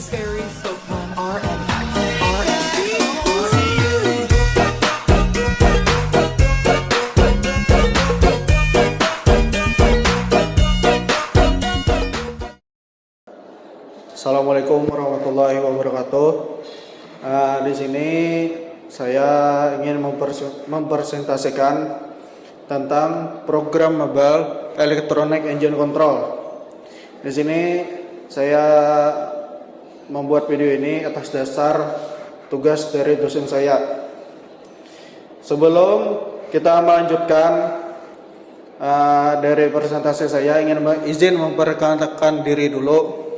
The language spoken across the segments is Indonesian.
Fairy, Soapman, RNX, RNB, Assalamualaikum warahmatullahi wabarakatuh. Di sini saya ingin mempresentasikan tentang program mobile electronic engine control. Di sini saya membuat video ini atas dasar tugas dari dosen saya. Sebelum kita melanjutkan dari presentasi saya, izin memperkenalkan diri dulu.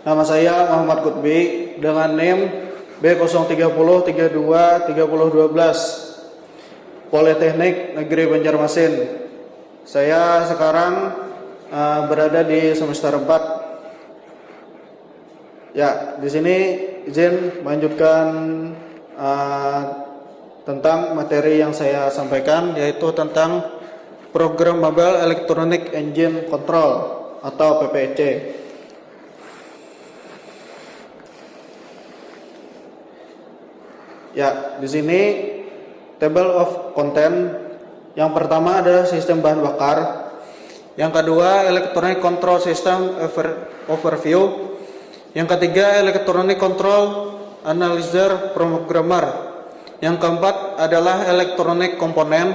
Nama saya Muhammad Qutbi dengan NIM B030323012 Politeknik Negeri Banjarmasin. Saya sekarang berada di semester 4. Ya, di sini izin melanjutkan tentang materi yang saya sampaikan, yaitu tentang program Mobile Electronic Engine Control atau PPEC. Ya, di sini table of content. Yang pertama adalah sistem bahan bakar. Yang kedua, electronic control system overview. Yang ketiga, electronic control analyzer programmer. Yang keempat adalah electronic component.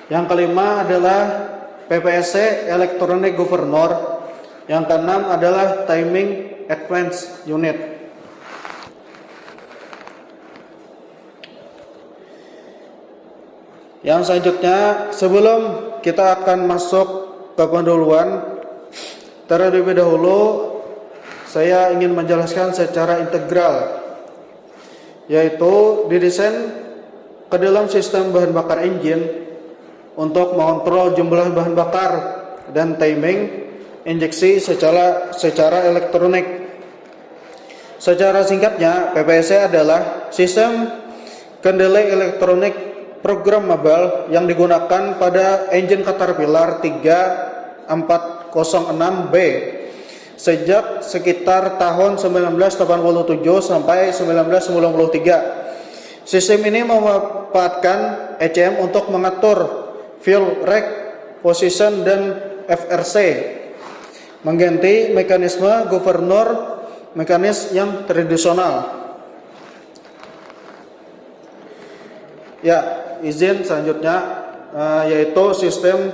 Yang kelima adalah PPSC electronic governor. Yang keenam adalah timing advance unit. Yang selanjutnya, sebelum kita akan masuk ke pendahuluan, terlebih dahulu saya ingin menjelaskan secara integral, yaitu didesain ke dalam sistem bahan bakar engine untuk mengontrol jumlah bahan bakar dan timing injeksi secara elektronik. Secara singkatnya, PPSC adalah sistem kendali elektronik programmable yang digunakan pada engine Caterpillar 3406B sejak sekitar tahun 1987 sampai 1993. Sistem ini memanfaatkan ECM untuk mengatur fuel rate, position, dan FRC, mengganti mekanisme governor mekanis yang tradisional. Ya, izin selanjutnya yaitu sistem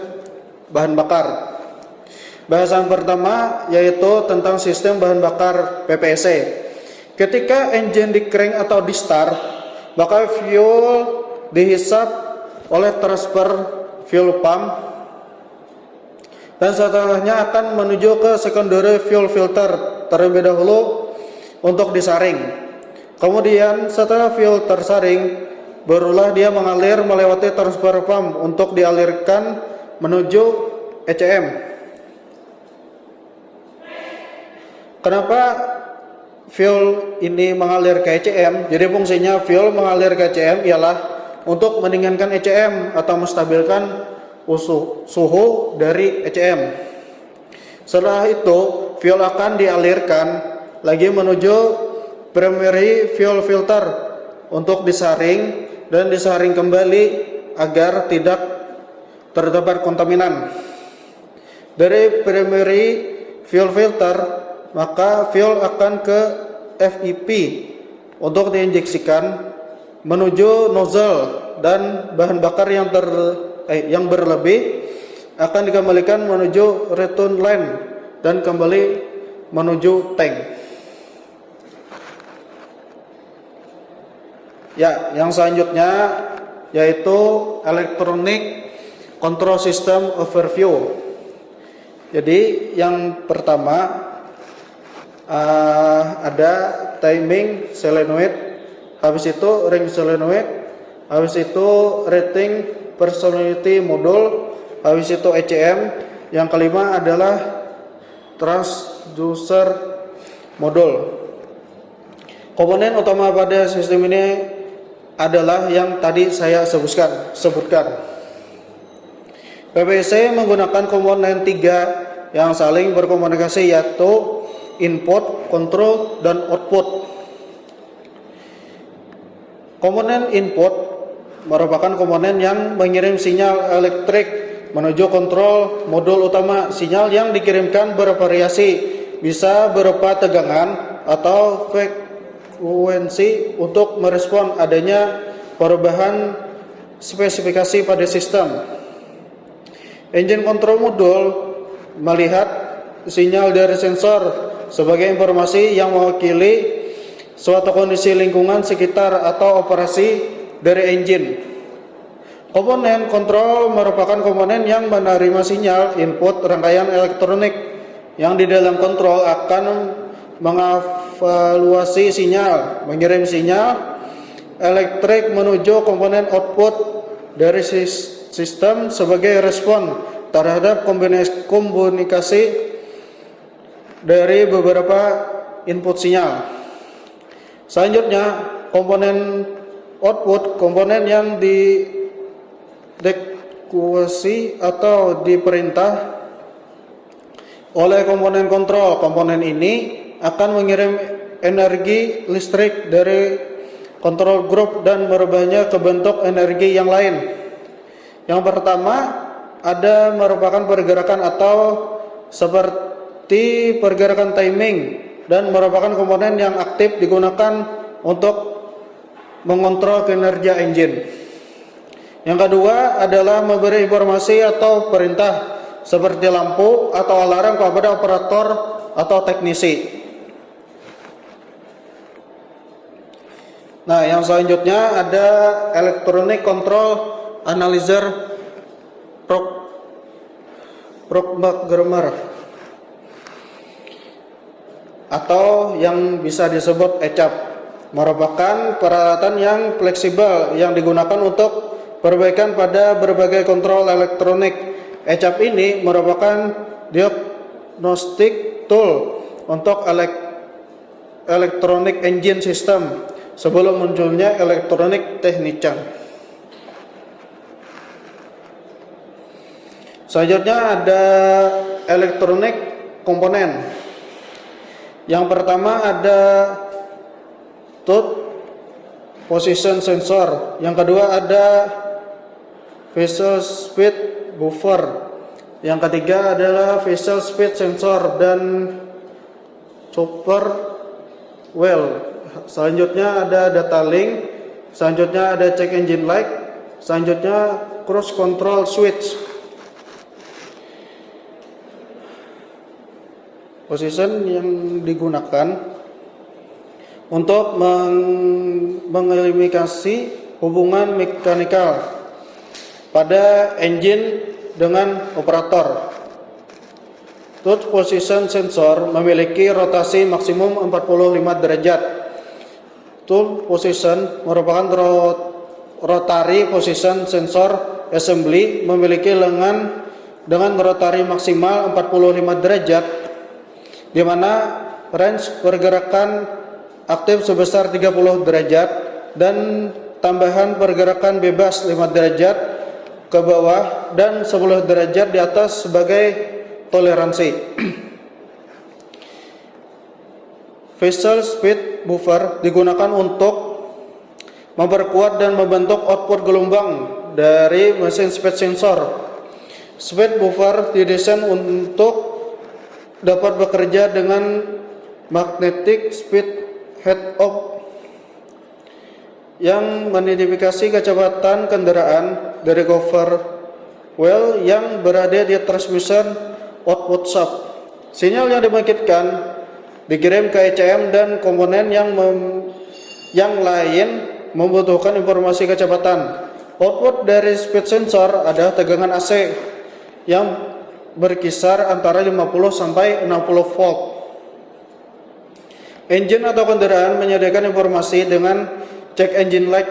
bahan bakar. Bahasan pertama yaitu tentang sistem bahan bakar PPSC. Ketika engine di crank atau di start, maka fuel dihisap oleh transfer fuel pump dan setelahnya akan menuju ke secondary fuel filter terlebih dahulu untuk disaring. Kemudian setelah fuel tersaring, barulah dia mengalir melewati transfer pump untuk dialirkan menuju ECM. Kenapa fuel ini mengalir ke ECM? Jadi fungsinya fuel mengalir ke ECM ialah untuk mendinginkan ECM atau menstabilkan suhu dari ECM. Setelah itu, fuel akan dialirkan lagi menuju primary fuel filter untuk disaring dan disaring kembali agar tidak terdapat kontaminan. Dari primary fuel filter, maka fuel akan ke FEP untuk diinjeksikan menuju nozzle, dan bahan bakar yang berlebih akan dikembalikan menuju return line dan kembali menuju tank. Ya, yang selanjutnya yaitu electronic control system overview. Jadi yang pertama ada timing solenoid, habis itu ring solenoid, habis itu rating personality module, habis itu ECM, yang kelima adalah transducer module. Komponen utama pada sistem ini adalah yang tadi saya sebutkan. PPEC menggunakan komponen 3 yang saling berkomunikasi, yaitu input, control, dan output. Komponen input merupakan komponen yang mengirim sinyal elektrik menuju kontrol modul utama. Sinyal yang dikirimkan bervariasi, bisa berupa tegangan atau frekuensi untuk merespon adanya perubahan spesifikasi pada sistem. Engine control module melihat sinyal dari sensor sebagai informasi yang mewakili suatu kondisi lingkungan sekitar atau operasi dari engine. Komponen kontrol merupakan komponen yang menerima sinyal input rangkaian elektronik yang di dalam kontrol akan mengevaluasi sinyal, mengirim sinyal elektrik menuju komponen output dari sistem sebagai respon terhadap komunikasi dari beberapa input sinyal. Selanjutnya, komponen output, komponen yang dieksekusi atau diperintah oleh komponen kontrol. Komponen ini akan mengirim energi listrik dari control group dan merubahnya ke bentuk energi yang lain. Yang pertama ada merupakan pergerakan atau seperti pergerakan timing dan merupakan komponen yang aktif digunakan untuk mengontrol kinerja engine. Yang kedua adalah memberi informasi atau perintah seperti lampu atau alarm kepada operator atau teknisi. Nah, yang selanjutnya ada electronic control analyzer programmer atau yang bisa disebut ECAP, merupakan peralatan yang fleksibel yang digunakan untuk perbaikan pada berbagai kontrol elektronik. ECAP ini merupakan diagnostic tool untuk electronic engine system sebelum munculnya electronic technician. Selanjutnya ada electronic komponen. Yang pertama ada tooth position sensor. Yang kedua ada visual speed buffer. Yang ketiga adalah visual speed sensor dan chopper wheel. Selanjutnya ada data link. Selanjutnya ada check engine light. Selanjutnya cross control switch. Position yang digunakan untuk mengeliminasi hubungan mekanikal pada engine dengan operator. Tooth position sensor memiliki rotasi maksimum 45 derajat. Tooth position merupakan rotary position sensor assembly memiliki lengan dengan rotary maksimal 45 derajat, di mana range pergerakan aktif sebesar 30 derajat dan tambahan pergerakan bebas 5 derajat ke bawah dan 10 derajat di atas sebagai toleransi. Visual speed buffer digunakan untuk memperkuat dan membentuk output gelombang dari mesin speed sensor. Speed buffer didesain untuk dapat bekerja dengan magnetic speed head-up yang mengidentifikasi kecepatan kendaraan dari cover wheel yang berada di transmission output shaft. Sinyal yang dibangkitkan dikirim ke ECM dan komponen yang lain membutuhkan informasi kecepatan. Output dari speed sensor adalah tegangan AC yang berkisar antara 50 sampai 60 volt. Engine atau kendaraan menyediakan informasi dengan check engine light.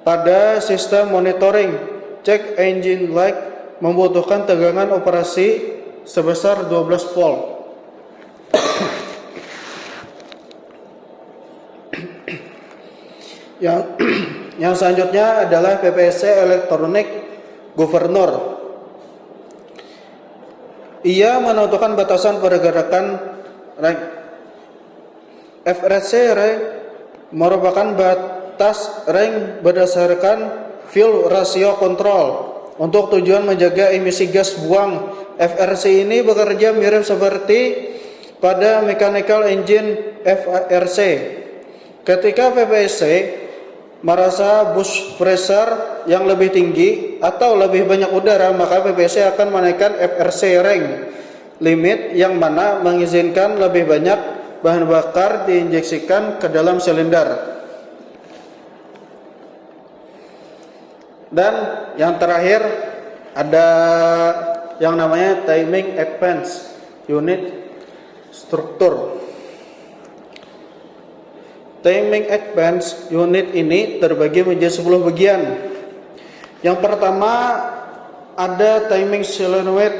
Pada sistem monitoring, check engine light membutuhkan tegangan operasi sebesar 12 volt. Yang selanjutnya adalah PPC Electronic Governor. Ia menentukan batasan pergerakan rank. FRC rank merupakan batas rank berdasarkan fuel ratio control untuk tujuan menjaga emisi gas buang. FRC ini bekerja mirip seperti pada mechanical engine FRC. Ketika PPSC merasa boost pressure yang lebih tinggi atau lebih banyak udara, maka PPSC akan menaikkan FRC rank limit yang mana mengizinkan lebih banyak bahan bakar diinjeksikan ke dalam silinder. Dan yang terakhir ada yang namanya timing advance unit struktur. Timing advance unit ini terbagi menjadi 10 bagian. Yang pertama ada timing solenoid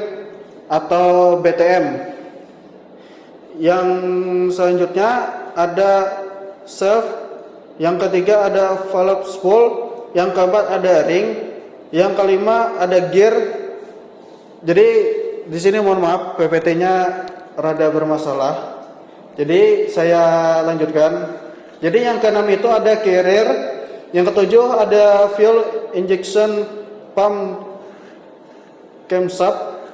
atau BTM. Yang selanjutnya ada shaft. Yang ketiga ada valve spool. Yang keempat ada ring. Yang kelima ada gear. Jadi di sini mohon maaf PPT-nya rada bermasalah. Jadi saya lanjutkan. Jadi yang keenam itu ada carrier, yang ketujuh ada fuel injection pump camshaft,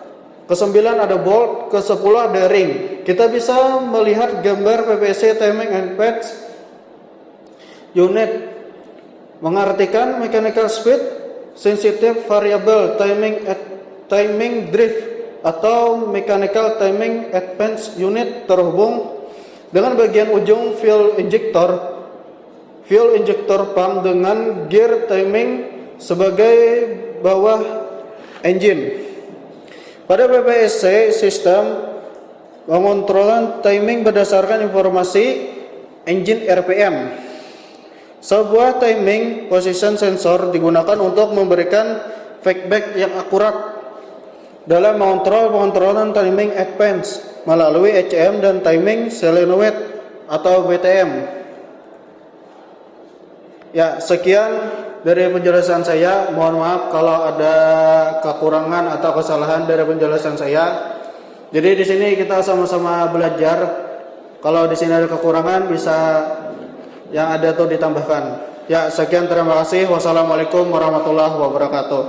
kesembilan ada bolt, kesepuluh ada ring. Kita bisa melihat gambar PPSC timing advance unit mengartikan mechanical speed sensitive variable timing drift atau mechanical timing advance unit terhubung dengan bagian ujung fuel injector pump dengan gear timing sebagai bawah engine. Pada PPSC sistem pengontrolan timing berdasarkan informasi engine RPM. Sebuah timing position sensor digunakan untuk memberikan feedback yang akurat dalam pengontrolan timing advance melalui ECM dan timing solenoid atau BTM. Ya, sekian dari penjelasan saya. Mohon maaf kalau ada kekurangan atau kesalahan dari penjelasan saya. Jadi di sini kita sama-sama belajar. Kalau di sini ada kekurangan bisa yang ada tuh ditambahkan. Ya, sekian, terima kasih. Wassalamualaikum warahmatullahi wabarakatuh.